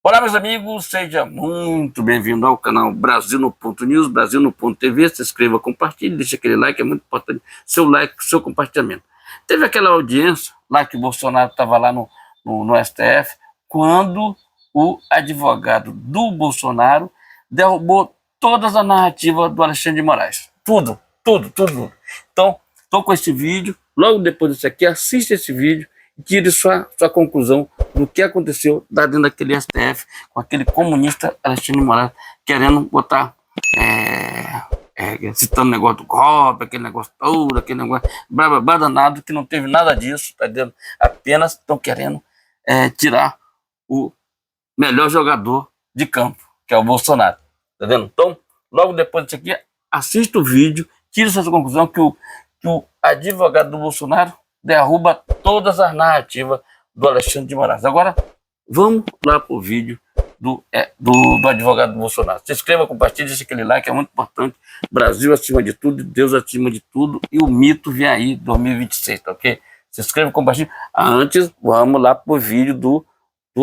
Olá, meus amigos, seja muito bem-vindo ao canal Brasil no Ponto News, Brasil no Ponto TV. Se inscreva, compartilhe, deixa aquele like, é muito importante. Seu like, seu compartilhamento. Teve aquela audiência lá que o Bolsonaro estava lá no STF, quando o advogado do Bolsonaro derrubou todas as narrativas do Alexandre de Moraes. Tudo, tudo, tudo. Então, estou com esse vídeo. Logo depois disso aqui, assista esse vídeo e tire sua conclusão do que aconteceu lá dentro daquele STF com aquele comunista Alexandre de Moraes querendo botar, citando negócio do golpe, aquele negócio todo, aquele negócio blá danado, que não teve nada disso, tá dentro, apenas estão querendo tirar o melhor jogador de campo, que é o Bolsonaro, tá vendo? Então, logo depois disso aqui, assista o vídeo, tire sua conclusão que o advogado do Bolsonaro derruba todas as narrativas do Alexandre de Moraes. Agora, vamos lá para o vídeo do advogado do Bolsonaro. Se inscreva, compartilhe, deixa aquele like, é muito importante. Brasil acima de tudo, Deus acima de tudo, e o mito vem aí, 2026, tá ok? Se inscreva, compartilhe. Antes, vamos lá para o vídeo do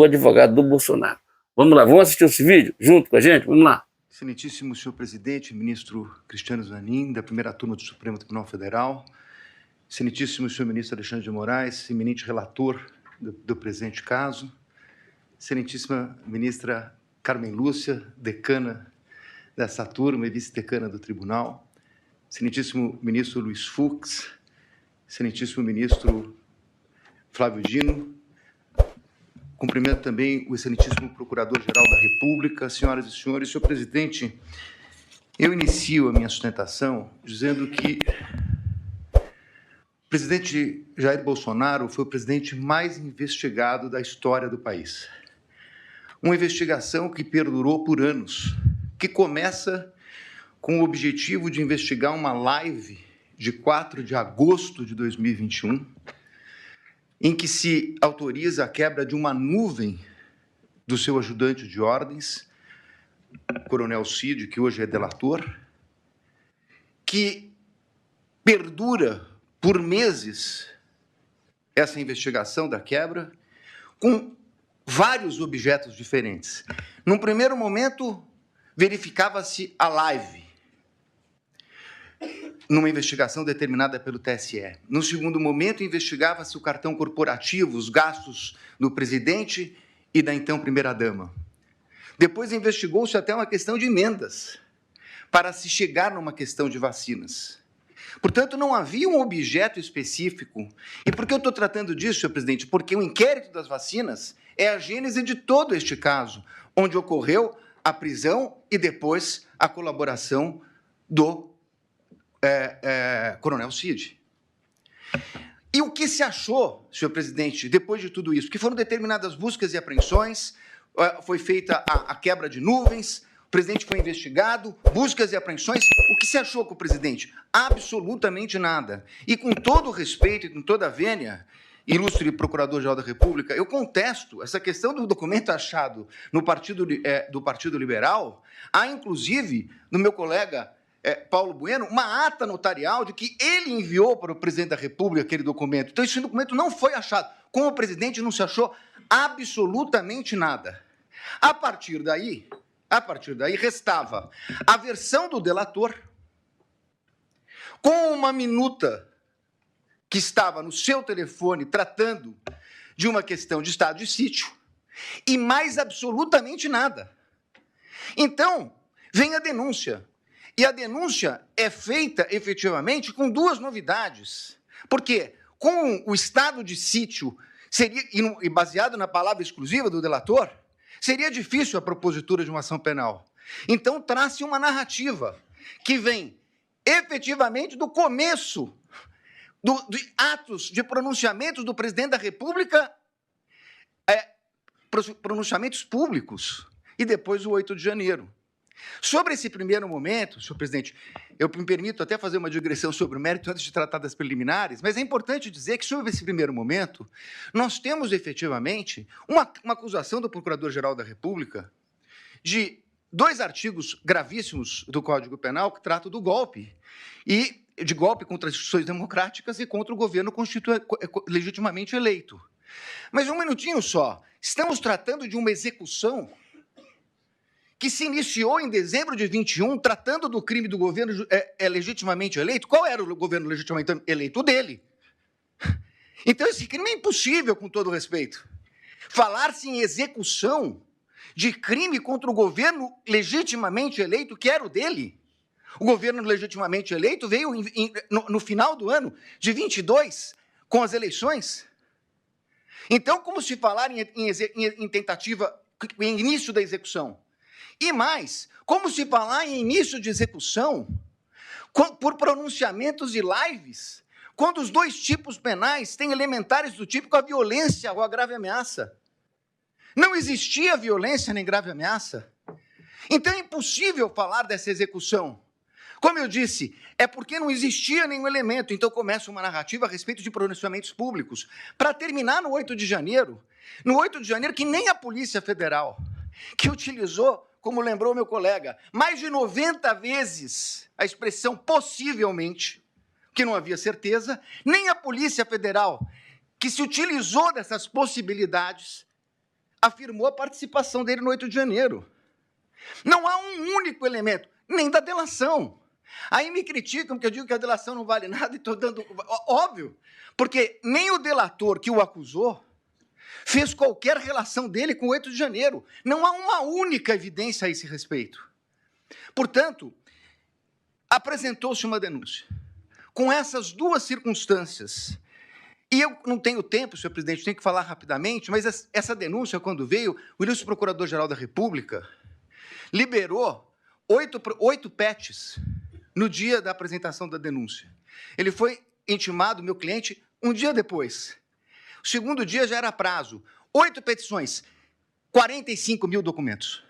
advogado do Bolsonaro. Vamos lá, vamos assistir esse vídeo junto com a gente? Vamos lá. Excelentíssimo senhor presidente, ministro Cristiano Zanin, da primeira turma do Supremo Tribunal Federal, excelentíssimo senhor ministro Alexandre de Moraes, eminente relator do presente caso, excelentíssima ministra Carmen Lúcia, decana dessa turma e vice-decana do tribunal, excelentíssimo ministro Luiz Fux, excelentíssimo ministro Flávio Dino, cumprimento também o excelentíssimo Procurador-Geral da República, senhoras e senhores. Senhor presidente, eu inicio a minha sustentação dizendo que o presidente Jair Bolsonaro foi o presidente mais investigado da história do país. Uma investigação que perdurou por anos, que começa com o objetivo de investigar uma live de 4 de agosto de 2021, em que se autoriza a quebra de uma nuvem do seu ajudante de ordens, Coronel Cid, que hoje é delator, que perdura por meses essa investigação da quebra, com vários objetos diferentes. Num primeiro momento, verificava-se a live, numa investigação determinada pelo TSE. No segundo momento, investigava-se o cartão corporativo, os gastos do presidente e da então primeira-dama. Depois investigou-se até uma questão de emendas, para se chegar numa questão de vacinas. Portanto, não havia um objeto específico. E por que eu estou tratando disso, senhor presidente? Porque o inquérito das vacinas é a gênese de todo este caso, onde ocorreu a prisão e depois a colaboração do Coronel Cid. E o que se achou, senhor presidente, depois de tudo isso? Que foram determinadas buscas e apreensões, foi feita a quebra de nuvens, o presidente foi investigado, buscas e apreensões. O que se achou com o presidente? Absolutamente nada. E com todo o respeito e com toda a vênia, ilustre Procurador-Geral da República, eu contesto essa questão do documento achado no do Partido Liberal. Há, inclusive, no meu colega Paulo Bueno, uma ata notarial de que ele enviou para o presidente da República aquele documento. Então, esse documento não foi achado. Com o presidente não se achou absolutamente nada. A partir daí, restava a versão do delator, com uma minuta que estava no seu telefone tratando de uma questão de estado de sítio, e mais absolutamente nada. Então, vem a denúncia. E a denúncia é feita, efetivamente, com duas novidades. Porque, com o estado de sítio, e baseado na palavra exclusiva do delator, seria difícil a propositura de uma ação penal. Então, traz-se uma narrativa que vem, efetivamente, do começo de atos de pronunciamentos do presidente da República, pronunciamentos públicos, e depois o 8 de janeiro. Sobre esse primeiro momento, senhor presidente, eu me permito até fazer uma digressão sobre o mérito antes de tratar das preliminares, mas é importante dizer que, sobre esse primeiro momento, nós temos, efetivamente, uma acusação do Procurador-Geral da República de 2 artigos gravíssimos do Código Penal que tratam do golpe, e de golpe contra as instituições democráticas e contra o governo legitimamente eleito. Mas um minutinho só. Estamos tratando de uma execução que se iniciou em dezembro de 21, tratando do crime do governo legitimamente eleito. Qual era o governo legitimamente eleito? O dele. Então, esse crime é impossível, com todo respeito. Falar-se em execução de crime contra o governo legitimamente eleito, que era o dele. O governo legitimamente eleito veio no final do ano de 22, com as eleições. Então, como se falar em tentativa, em início da execução? E mais, como se falar em início de execução por pronunciamentos e lives, quando os dois tipos penais têm elementares do tipo a violência ou a grave ameaça? Não existia violência nem grave ameaça. Então é impossível falar dessa execução. Como eu disse, é porque não existia nenhum elemento, então começa uma narrativa a respeito de pronunciamentos públicos, para terminar no 8 de janeiro, que nem a Polícia Federal, que utilizou, como lembrou meu colega, mais de 90 vezes a expressão possivelmente, que não havia certeza, nem a Polícia Federal, que se utilizou dessas possibilidades, afirmou a participação dele no 8 de janeiro. Não há um único elemento, nem da delação. Aí me criticam que eu digo que a delação não vale nada e estou dando... Óbvio, porque nem o delator que o acusou fez qualquer relação dele com o 8 de janeiro. Não há uma única evidência a esse respeito. Portanto, apresentou-se uma denúncia. Com essas duas circunstâncias, e eu não tenho tempo, senhor presidente, tenho que falar rapidamente, mas essa denúncia, quando veio, o ilustre Procurador-Geral da República liberou 8 PETs no dia da apresentação da denúncia. Ele foi intimado, meu cliente, um dia depois. O segundo dia já era prazo. 8 petições, 45 mil documentos.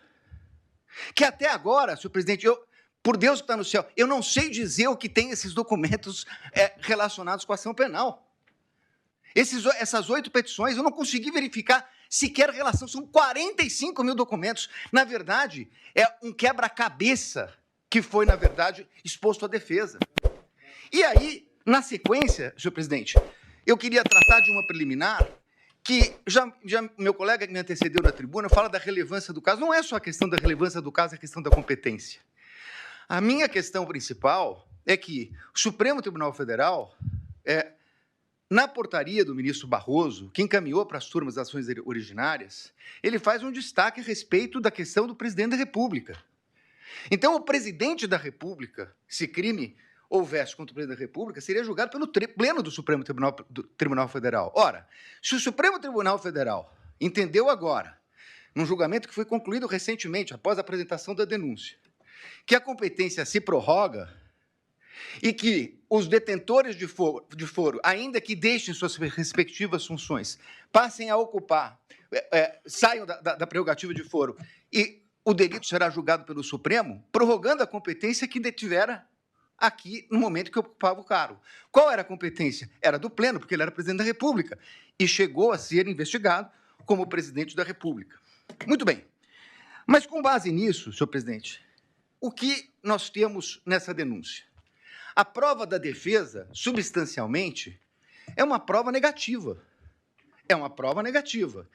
Que até agora, senhor presidente, por Deus que está no céu, eu não sei dizer o que tem esses documentos relacionados com a ação penal. Essas 8 petições, eu não consegui verificar sequer relação, são 45 mil documentos. Na verdade, é um quebra-cabeça que foi, na verdade, exposto à defesa. E aí, na sequência, senhor presidente, eu queria tratar de uma preliminar que já meu colega que me antecedeu na tribuna fala da relevância do caso. Não é só a questão da relevância do caso, é a questão da competência. A minha questão principal é que o Supremo Tribunal Federal, na portaria do ministro Barroso, que encaminhou para as turmas das ações originárias, ele faz um destaque a respeito da questão do presidente da República. Então, o presidente da República, se crime houvesse contra o presidente da República, seria julgado pelo pleno do Supremo Tribunal Federal. Ora, se o Supremo Tribunal Federal entendeu agora, num julgamento que foi concluído recentemente, após a apresentação da denúncia, que a competência se prorroga e que os detentores de foro, ainda que deixem suas respectivas funções, passem a ocupar, saiam da prerrogativa de foro, e o delito será julgado pelo Supremo, prorrogando a competência que detivera aqui no momento que ocupava o cargo. Qual era a competência? Era do pleno, porque ele era presidente da República, e chegou a ser investigado como presidente da República. Muito bem. Mas, com base nisso, senhor presidente, o que nós temos nessa denúncia? A prova da defesa, substancialmente, é uma prova negativa. É uma prova negativa.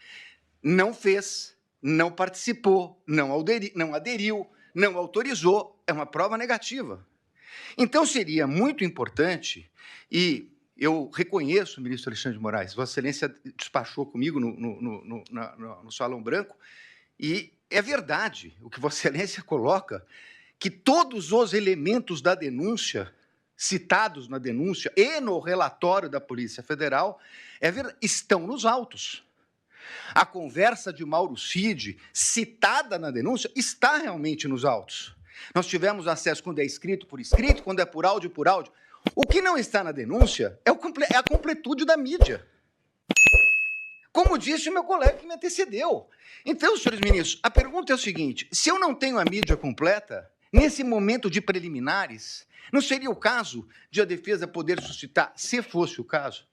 Não fez, não participou, não aderiu, não autorizou. É uma prova negativa. Então, seria muito importante, e eu reconheço, ministro Alexandre de Moraes, Vossa Excelência despachou comigo no Salão Branco, e é verdade o que Vossa Excelência coloca, que todos os elementos da denúncia, citados na denúncia e no relatório da Polícia Federal, estão nos autos. A conversa de Mauro Cid, citada na denúncia, está realmente nos autos. Nós tivemos acesso quando é escrito, quando é por áudio. O que não está na denúncia é a completude da mídia. Como disse o meu colega que me antecedeu. Então, senhores ministros, a pergunta é o seguinte: se eu não tenho a mídia completa, nesse momento de preliminares, não seria o caso de a defesa poder suscitar, se fosse o caso,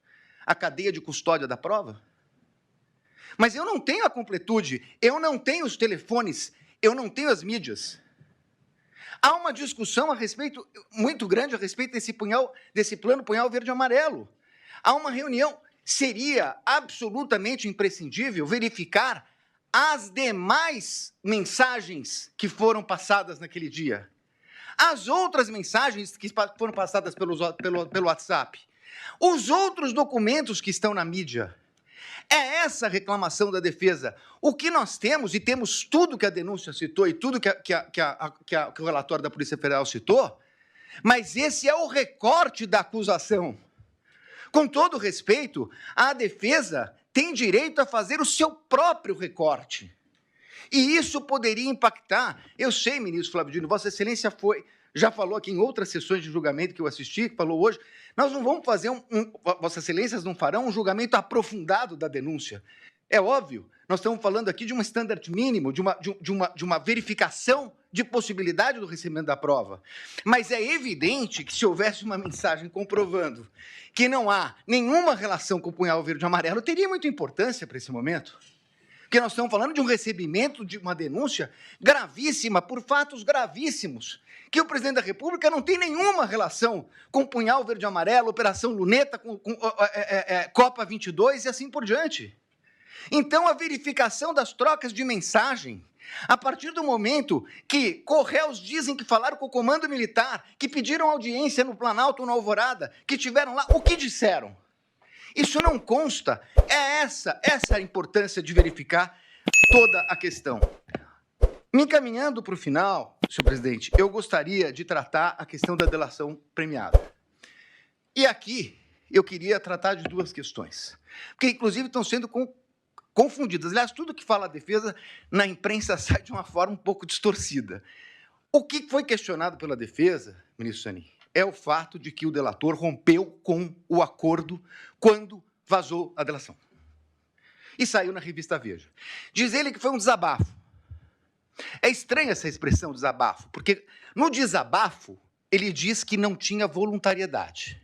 a cadeia de custódia da prova? Mas eu não tenho a completude, eu não tenho os telefones, eu não tenho as mídias. Há uma discussão muito grande a respeito desse plano punhal verde e amarelo. Há uma reunião seria absolutamente imprescindível verificar as demais mensagens que foram passadas naquele dia. As outras mensagens que foram passadas pelo WhatsApp. Os outros documentos que estão na mídia. É essa a reclamação da defesa. O que nós temos, e temos tudo que a denúncia citou e tudo que o relatório da Polícia Federal citou, mas esse é o recorte da acusação. Com todo respeito, a defesa tem direito a fazer o seu próprio recorte. E isso poderia impactar. Eu sei, ministro Flávio Dino, Vossa Excelência já falou aqui em outras sessões de julgamento que eu assisti, que falou hoje, nós não vamos fazer Vossas Excelências não farão um julgamento aprofundado da denúncia. É óbvio, nós estamos falando aqui de um standard mínimo, de uma verificação de possibilidade do recebimento da prova. Mas é evidente que se houvesse uma mensagem comprovando que não há nenhuma relação com o punhal verde e amarelo, teria muita importância para esse momento. Porque nós estamos falando de um recebimento de uma denúncia gravíssima, por fatos gravíssimos, que o presidente da República não tem nenhuma relação com o punhal verde e amarelo, Operação Luneta, com Copa 22 e assim por diante. Então, a verificação das trocas de mensagem, a partir do momento que Correios dizem que falaram com o Comando Militar, que pediram audiência no Planalto, no Alvorada, que tiveram lá, o que disseram? Isso não consta. É essa a importância de verificar toda a questão. Me encaminhando para o final, senhor presidente, eu gostaria de tratar a questão da delação premiada. E aqui eu queria tratar de duas questões, que inclusive estão sendo confundidas. Aliás, tudo que fala a defesa na imprensa sai de uma forma um pouco distorcida. O que foi questionado pela defesa, ministro Zanin, é o fato de que o delator rompeu com o acordo quando vazou a delação. E saiu na revista Veja. Diz ele que foi um desabafo. É estranha essa expressão, desabafo, porque no desabafo ele diz que não tinha voluntariedade.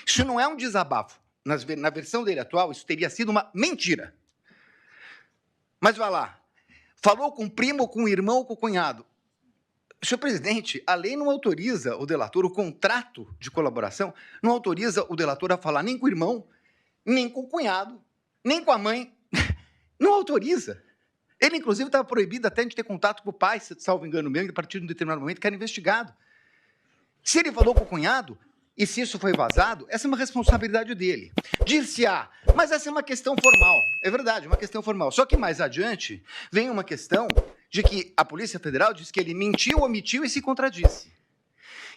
Isso não é um desabafo. Na versão dele atual, isso teria sido uma mentira. Mas vai lá. Falou com o primo, com o irmão, com o cunhado. Senhor presidente, a lei não autoriza o delator, o contrato de colaboração, não autoriza o delator a falar nem com o irmão, nem com o cunhado, nem com a mãe. Não autoriza. Ele, inclusive, estava proibido até de ter contato com o pai, salvo engano meu, a partir de um determinado momento, que era investigado. Se ele falou com o cunhado, e se isso foi vazado, essa é uma responsabilidade dele. Dir-se-á, mas essa é uma questão formal. É verdade, uma questão formal. Só que mais adiante vem uma questão de que a Polícia Federal diz que ele mentiu, omitiu e se contradisse.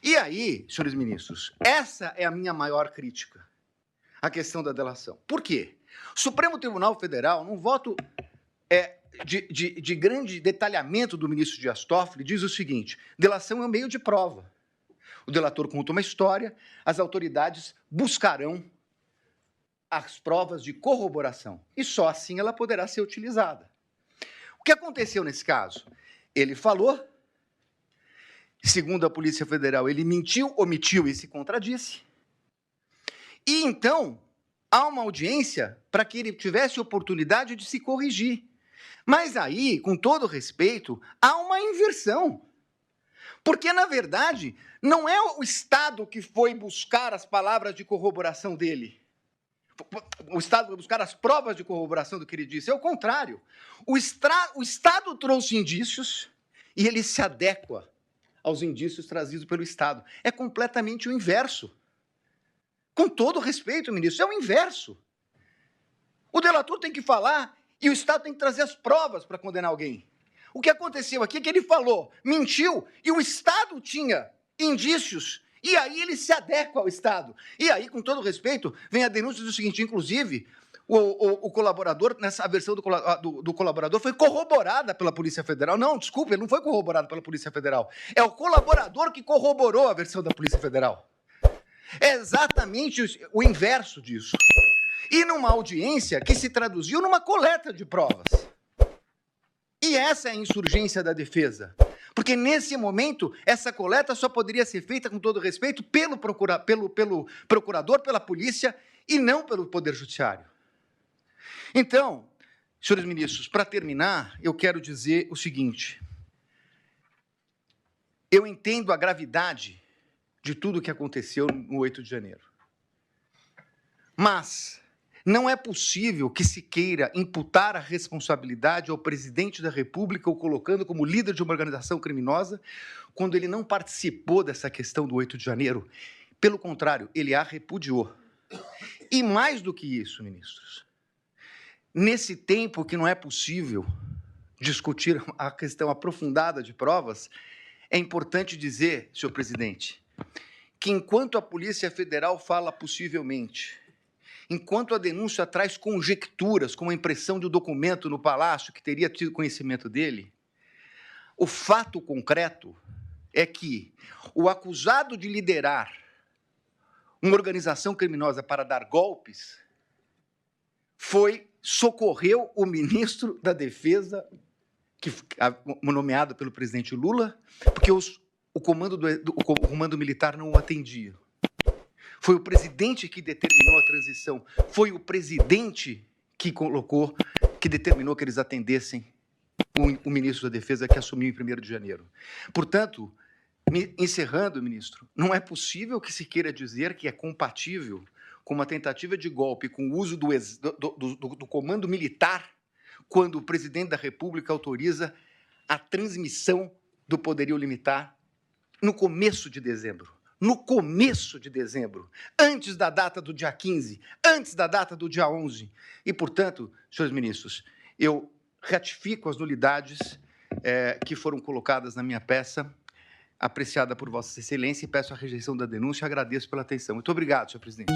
E aí, senhores ministros, essa é a minha maior crítica, a questão da delação. Por quê? O Supremo Tribunal Federal, num voto de grande detalhamento do ministro Dias Toffoli, diz o seguinte: delação é um meio de prova. O delator conta uma história, as autoridades buscarão as provas de corroboração e só assim ela poderá ser utilizada. O que aconteceu nesse caso? Ele falou, segundo a Polícia Federal, ele mentiu, omitiu e se contradisse. E então, há uma audiência para que ele tivesse oportunidade de se corrigir. Mas aí, com todo respeito, há uma inversão. Porque, na verdade, não é o Estado que foi buscar as palavras de corroboração dele. O Estado foi buscar as provas de corroboração do que ele disse. É o contrário. O Estado trouxe indícios e ele se adequa aos indícios trazidos pelo Estado. É completamente o inverso. Com todo respeito, ministro, é o inverso. O delator tem que falar e o Estado tem que trazer as provas para condenar alguém. O que aconteceu aqui é que ele falou, mentiu, e o Estado tinha indícios, e aí ele se adequa ao Estado. E aí, com todo respeito, vem a denúncia do seguinte, inclusive, o colaborador, nessa versão do colaborador, foi corroborada pela Polícia Federal. Não, desculpe, ele não foi corroborado pela Polícia Federal. É o colaborador que corroborou a versão da Polícia Federal. É exatamente o inverso disso. E numa audiência que se traduziu numa coleta de provas. E essa é a insurgência da defesa. Porque, nesse momento, essa coleta só poderia ser feita, com todo respeito, pelo procurador, pela polícia, e não pelo Poder Judiciário. Então, senhores ministros, para terminar, eu quero dizer o seguinte. Eu entendo a gravidade de tudo o que aconteceu no 8 de janeiro. Mas Não é possível que se queira imputar a responsabilidade ao presidente da República, o colocando como líder de uma organização criminosa, quando ele não participou dessa questão do 8 de janeiro. Pelo contrário, ele a repudiou. E mais do que isso, ministros, nesse tempo que não é possível discutir a questão aprofundada de provas, é importante dizer, senhor presidente, que enquanto a Polícia Federal fala possivelmente, enquanto a denúncia traz conjecturas, como a impressão de um documento no Palácio que teria tido conhecimento dele, o fato concreto é que o acusado de liderar uma organização criminosa para dar golpes socorreu o ministro da Defesa, nomeado pelo presidente Lula, porque o comando militar não o atendia. Foi o presidente que determinou a transição. Foi o presidente que determinou que eles atendessem o ministro da Defesa que assumiu em 1º de janeiro. Portanto, encerrando, ministro, não é possível que se queira dizer que é compatível com uma tentativa de golpe com o uso do comando militar quando o presidente da República autoriza a transmissão do poderio limitar no começo de dezembro. No começo de dezembro, antes da data do dia 15, antes da data do dia 11. E, portanto, senhores ministros, eu ratifico as nulidades que foram colocadas na minha peça, apreciada por Vossa Excelência, e peço a rejeição da denúncia e agradeço pela atenção. Muito obrigado, senhor presidente.